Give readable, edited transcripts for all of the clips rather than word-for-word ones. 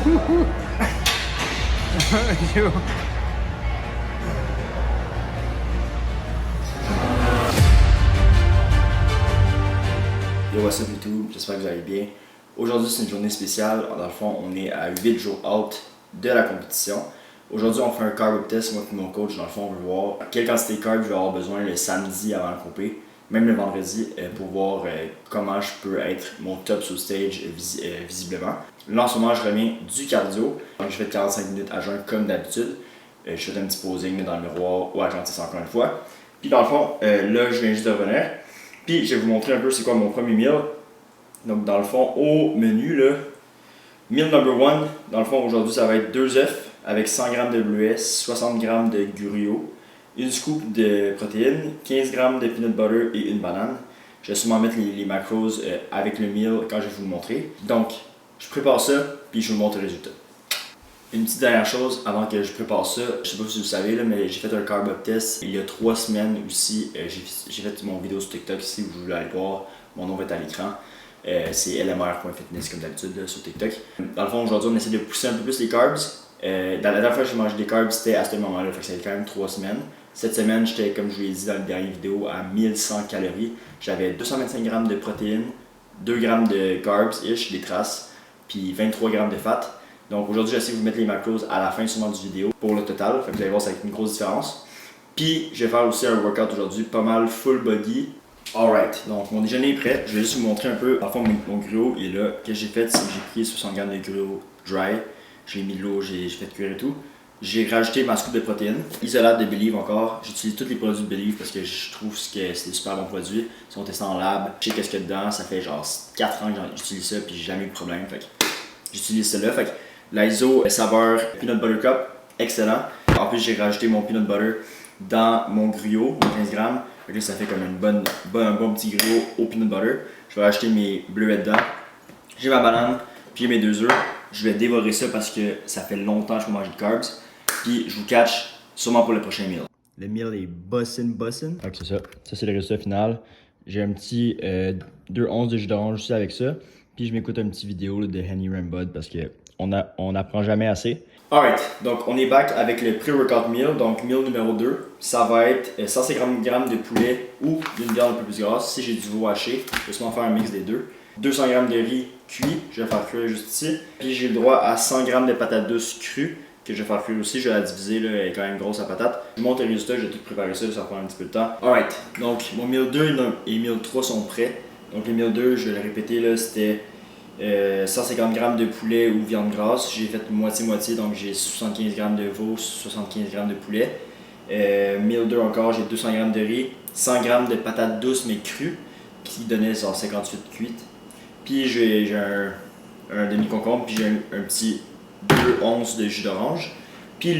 Yo. Yo, what's up YouTube, j'espère que vous allez bien. Aujourd'hui c'est une journée spéciale, dans le fond on est à 8 jours out de la compétition. Aujourd'hui on fait un carb test, moi et mon coach, dans le fond on veut voir quelle quantité de carb je vais avoir besoin le samedi avant la compé, même le vendredi, pour voir comment je peux être mon top sur stage visiblement. Là en ce moment je reviens du cardio, donc je fais 45 minutes à jeun comme d'habitude. Je fais un petit posing dans le miroir ou à Atlantis encore une fois. Puis dans le fond, là je viens juste de revenir. Puis je vais vous montrer un peu c'est quoi mon premier meal. Donc dans le fond, au menu, là, meal number 1, dans le fond aujourd'hui ça va être 2 œufs avec 100 g de bleuets, 60 g de gruau, une scoop de protéines, 15 g de peanut butter et une banane. Je vais sûrement mettre les macros avec le meal quand je vais vous le montrer. Donc je prépare ça puis je vous montre le résultat. Une petite dernière chose avant que je prépare ça, je sais pas si vous le savez là, mais j'ai fait un carb up test il y a 3 semaines aussi. J'ai fait mon vidéo sur TikTok si vous voulez aller voir, mon nom va être à l'écran. C'est lmr.fitness comme d'habitude sur TikTok. Dans le fond aujourd'hui on essaie de pousser un peu plus les carbs. La dernière fois que j'ai mangé des carbs c'était à ce moment-là, fait que ça fait quand même 3 semaines. Cette semaine j'étais comme je vous l'ai dit dans la dernière vidéo à 1100 calories. J'avais 225 g de protéines, 2 g de carbs ish, des traces, puis 23 g de fat. Donc aujourd'hui, j'essaie de vous mettre les macros à la fin sûrement du vidéo pour le total. Fait que vous allez voir, ça va être une grosse différence. Puis je vais faire aussi un workout aujourd'hui, pas mal full body. Alright, donc mon déjeuner est prêt. Je vais juste vous montrer un peu. En fait, mon gruau est là. Ce que j'ai fait, c'est que j'ai pris 60 g de gruau dry. J'ai mis de l'eau, j'ai fait cuire et tout. J'ai rajouté ma scoop de protéines. Isolate de Believe encore. J'utilise tous les produits de Believe parce que je trouve que c'est des super bons produits. Ils sont testés en lab. Je sais qu'est-ce qu'il y a dedans. Ça fait genre 4 ans que j'utilise ça puis j'ai jamais eu de problème. Fait que j'utilise celle-là. Fait que l'ISO saveur peanut butter cup, excellent. En plus, j'ai rajouté mon peanut butter dans mon gruau, 15 g. Là, ça fait comme un bon petit gruau au peanut butter. Je vais rajouter mes bleuets dedans. J'ai ma banane, puis j'ai mes 2 œufs. Je vais dévorer ça parce que ça fait longtemps que je peux manger de carbs. Puis je vous catch sûrement pour le prochain meal. Le meal est bussin'. Donc c'est ça. Ça, c'est le résultat final. J'ai un petit 2 onces de jus d'orange aussi avec ça. Puis je m'écoute un petit vidéo là, de Henny Rambod parce que on n'apprend jamais assez. Alright, donc on est back avec le pré-workout meal. Donc meal numéro 2, ça va être 150 g de poulet ou d'une viande un peu plus grasse. Si j'ai du veau haché, je vais sûrement faire un mix des deux. 200 g de riz cuit, je vais faire cuire juste ici. Puis j'ai le droit à 100 g de patates douces crues que je vais faire cuire aussi. Je vais la diviser, là, elle est quand même grosse la patate. Je montre le résultat, je vais tout préparer ça, ça va prendre un petit peu de temps. Alright, donc mon meal 2 et meal 3 sont prêts. Donc le meal 2, je vais le répéter, là, c'était 150 g de poulet ou viande grasse. J'ai fait moitié-moitié, donc j'ai 75 g de veau, 75 g de poulet. Meal 2 encore, j'ai 200 g de riz, 100 g de patates douces mais crues, qui donnait genre 58 cuites. Puis j'ai un demi-concombre, puis j'ai un petit 2 onces de jus d'orange. Puis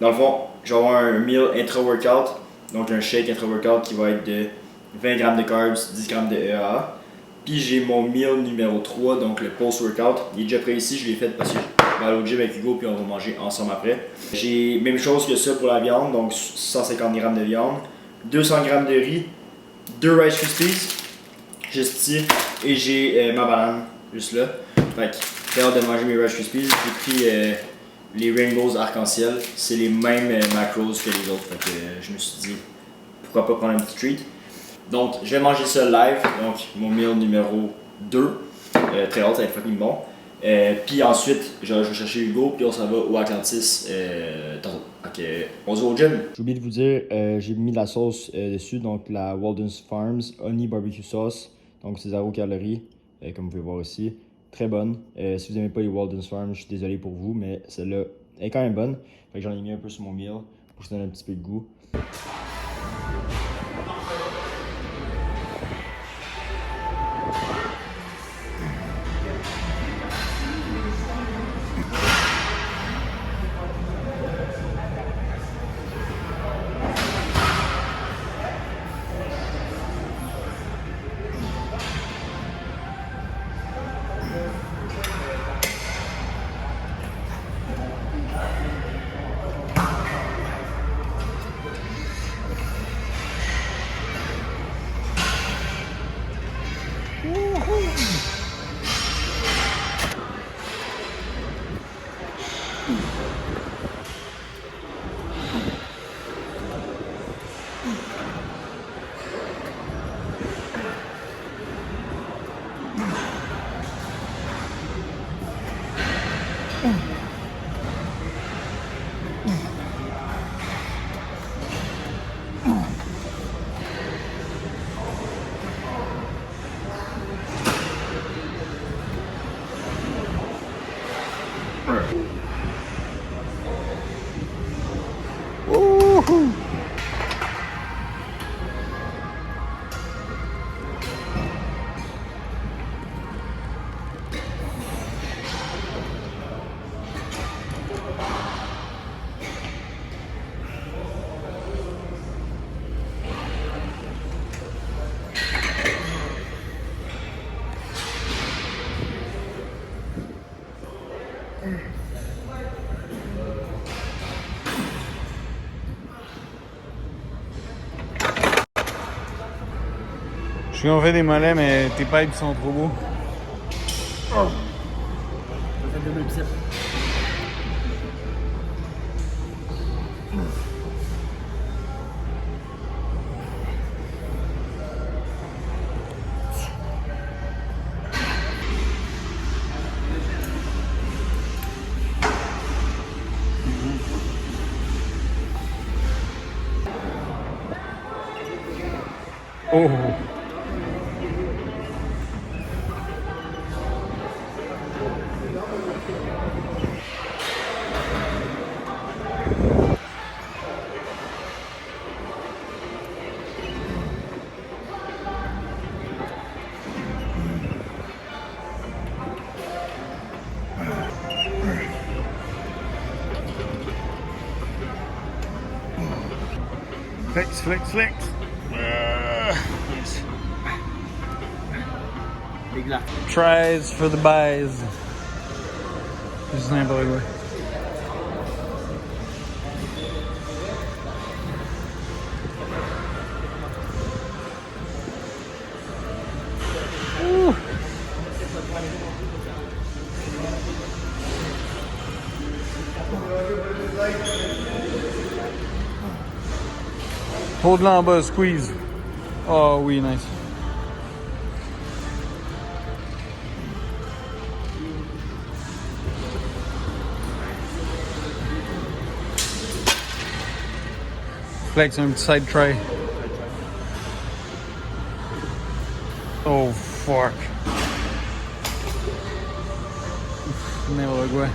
dans le fond, je vais avoir un meal intra-workout, donc un shake intra-workout qui va être de 20 g de carbs, 10 g de EAA. Puis j'ai mon meal numéro 3, donc le post-workout. Il est déjà prêt ici, je l'ai fait parce que je vais aller au gym avec Hugo puis on va manger ensemble après. J'ai même chose que ça pour la viande, donc 150 g de viande, 200 g de riz, 2 Rice Krispies, juste ici, et j'ai ma banane, juste là. Fait que j'ai hâte de manger mes Rice Krispies. J'ai pris les Rainbows arc-en-ciel, c'est les mêmes macros que les autres, fait que je me suis dit pourquoi pas prendre un petit treat. Donc, je vais manger ça live, donc mon meal numéro 2. Très hâte, ça va être fucking bon. Puis ensuite, je vais chercher Hugo, puis on s'en va au Atlantis tantôt. Ok, on se voit au gym. J'ai oublié de vous dire, j'ai mis de la sauce dessus, donc la Walden's Farms Honey Barbecue Sauce. Donc, c'est 0 calories, comme vous pouvez voir ici. Très bonne. Si vous n'aimez pas les Walden's Farms, je suis désolé pour vous, mais celle-là est quand même bonne. Fait que j'en ai mis un peu sur mon meal pour que ça donne un petit peu de goût. Woohoo! Je suis en fait des mollets, mais tes pipes sont trop beaux. Ça fait double bicep. Oh! Flex, flex, flex. Nice. Big là. Tries for the buys. Juste n'importe quoi. Ouh. Hold-le en bas, squeeze. Oh oui, nice. Flex un petit side try. Oh fuck. N'importe quoi.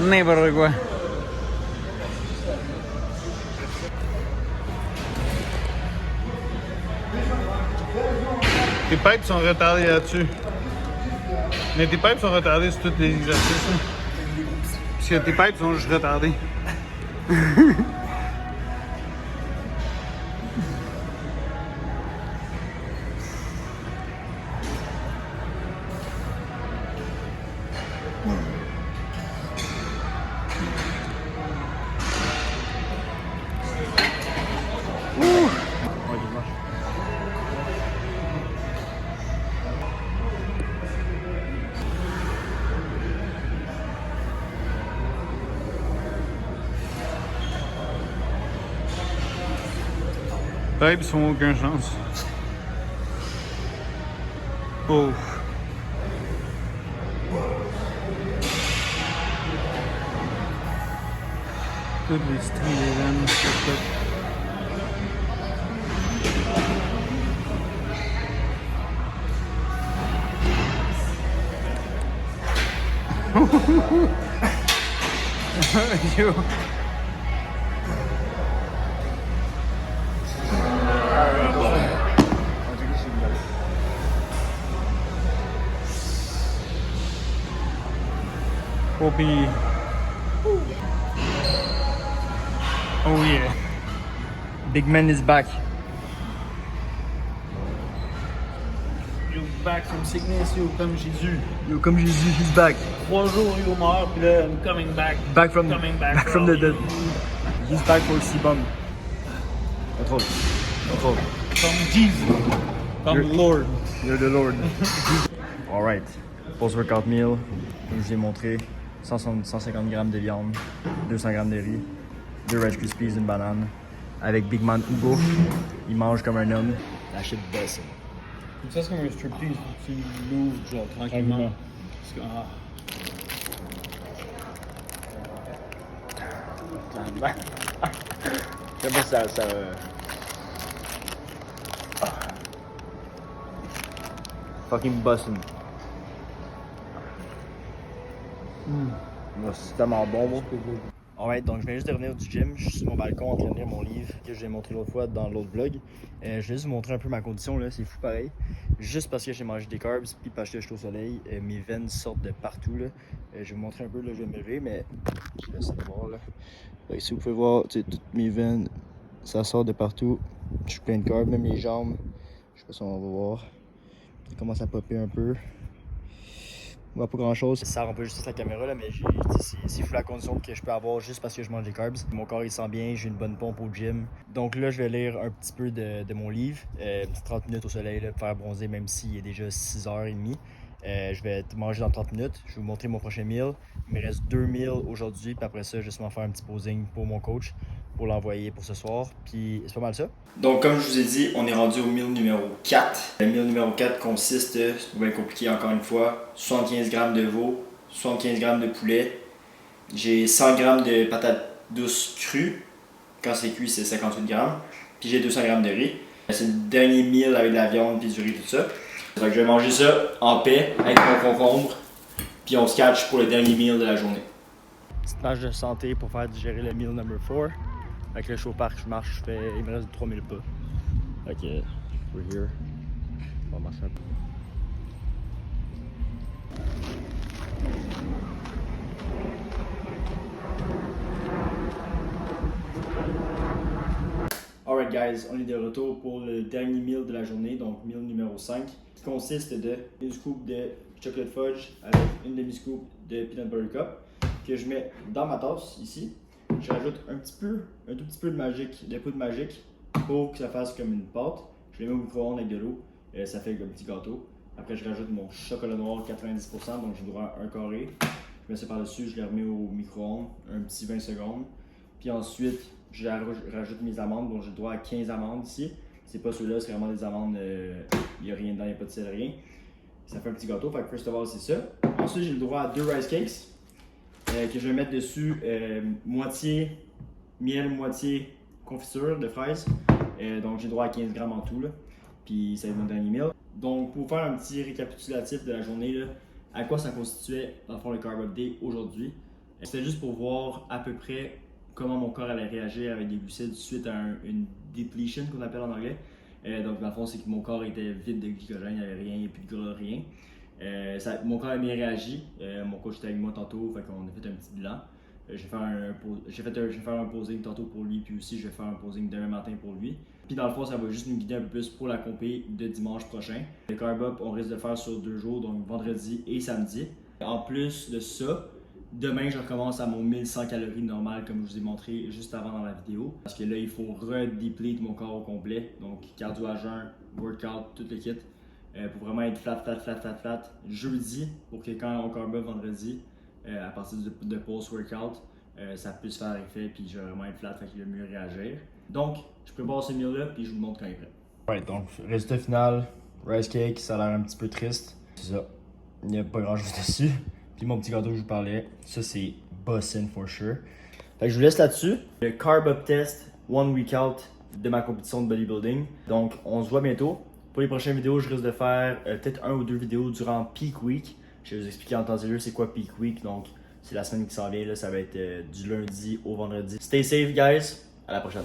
N'importe quoi. Tes pipes sont retardées là-dessus. Mais tes pipes sont retardées sur tous les exercices. Hein. Parce que tes pipes sont juste retardées. Pipes font aucune chance. Oh. Toutes les streams des veines, c'est Yo. Poppy. Oh yeah. Big man is back. You're back from sickness, yo, comme Jésus. Yo, comme Jésus, he's back. 3 jours, yo, mort, puis là, I'm coming back. Back from the dead. He's back for C-bomb. Control. From Jesus. From Lord. You're the Lord. Alright. Post-workout meal. Comme je l'ai montré. 150 g de viande, 200 g de riz, 2 Rice Krispies, une banane. Avec Big Man Hugo, il mange comme un homme. La shit bussin'. Ça, c'est comme un striptease. Tu l'ouvres, genre, tranquillement. Tranquillement. Je sais pas si ça... Fucking bussin'. C'est tellement bon, moi. Alright, donc je viens juste de revenir du gym. Je suis sur mon balcon en train de lire mon livre que j'ai montré l'autre fois dans l'autre vlog. Je vais juste vous montrer un peu ma condition, là, c'est fou pareil. Juste parce que j'ai mangé des carbs puis parce que je suis au soleil, mes veines sortent de partout. Là. Je vais vous montrer un peu, là, je vais me lever, mais je laisse de voir. Là. Ici, vous pouvez voir toutes mes veines, ça sort de partout. Je suis plein de carbs, même les jambes. Je sais pas si on va voir. Ça commence à popper un peu. On voit pas grand chose. Ça rend pas juste la caméra là, mais c'est fou la condition que je peux avoir juste parce que je mange des carbs. Mon corps il sent bien, j'ai une bonne pompe au gym. Donc là, je vais lire un petit peu de mon livre. Une petite 30 minutes au soleil là, pour faire bronzer, même s'il est déjà 6h30. Je vais manger dans 30 minutes. Je vais vous montrer mon prochain meal. Il me reste 2 meals aujourd'hui, puis après ça, je vais sûrement faire un petit posing pour mon coach pour l'envoyer pour ce soir. Puis c'est pas mal ça. Donc comme je vous ai dit, on est rendu au meal numéro 4. Le meal numéro 4 consiste, c'est bien compliqué encore une fois, 75 g de veau, 75 g de poulet. J'ai 100 g de patates douces crues. Quand c'est cuit, c'est 58 g. Puis j'ai 200 g de riz. C'est le dernier meal avec de la viande puis du riz, tout ça. Donc je vais manger ça en paix avec mon concombre. Puis on se catch pour le dernier meal de la journée. Petite marche de santé pour faire digérer le meal number 4. Avec le show park, je marche, il me reste 3000 pas. Ok, we're here. On va marcher un peu. Alright guys, on est de retour pour le dernier meal de la journée, donc meal numéro 5, qui consiste de une scoop de chocolate fudge avec une demi-scoop de peanut butter cup que je mets dans ma tasse ici. Je rajoute un tout petit peu de poudre magique pour que ça fasse comme une pâte. Je le mets au micro-ondes avec de l'eau, ça fait comme un petit gâteau. Après je rajoute mon chocolat noir 90%, donc j'ai droit à un carré. Je mets ça par-dessus, je le remets au micro-ondes, un petit 20 secondes. Puis ensuite, je rajoute mes amandes, donc j'ai le droit à 15 amandes ici. C'est pas ceux-là, c'est vraiment des amandes, il n'y a rien dedans, il n'y a pas de sel, rien. Ça fait un petit gâteau, fait que first of all, c'est ça. Ensuite, j'ai le droit à 2 rice cakes que je vais mettre dessus moitié miel, moitié confiture de fraises. Donc j'ai le droit à 15 grammes en tout, là. Puis ça va être mon dernier meal. Donc pour faire un petit récapitulatif de la journée, là, à quoi ça constituait dans le fond le Carb Up Day aujourd'hui. C'était juste pour voir à peu près comment mon corps allait réagir avec des glucides suite à une depletion qu'on appelle en anglais. Donc dans le fond, c'est que mon corps était vide de glycogène, il n'y avait rien, il n'y a plus de gras, rien. Mon corps a bien réagi. Mon coach était avec moi tantôt, fait qu'on a fait un petit bilan. Je vais faire un posing tantôt pour lui, puis aussi je vais faire un posing demain matin pour lui. Puis dans le fond, ça va juste nous guider un peu plus pour la compé de dimanche prochain. Le Carb Up, on risque de le faire sur 2 jours, donc vendredi et samedi. En plus de ça, demain, je recommence à mon 1100 calories normal, comme je vous ai montré juste avant dans la vidéo. Parce que là, il faut redeplete mon corps au complet. Donc, cardio à jeun, workout, tout le kit. Pour vraiment être flat. Jeudi, pour que quand on carb up vendredi, à partir de post-workout, ça puisse faire effet, puis je vais vraiment être flat, fait qu'il va mieux réagir. Donc, je prépare ce meal-là, puis je vous le montre quand il est prêt. Ouais, donc, résultat final, rice cake, ça a l'air un petit peu triste. C'est ça, il n'y a pas grand-chose dessus. Puis mon petit gâteau que je vous parlais, ça c'est bussin' for sure. Fait que je vous laisse là-dessus. Le Carb Up Test, 1 week out de ma compétition de bodybuilding. Donc, on se voit bientôt. Pour les prochaines vidéos, je risque de faire peut-être 1 ou 2 vidéos durant Peak Week. Je vais vous expliquer en temps et lieu c'est quoi Peak Week. Donc, c'est la semaine qui s'en vient. Là, ça va être du lundi au vendredi. Stay safe, guys. À la prochaine.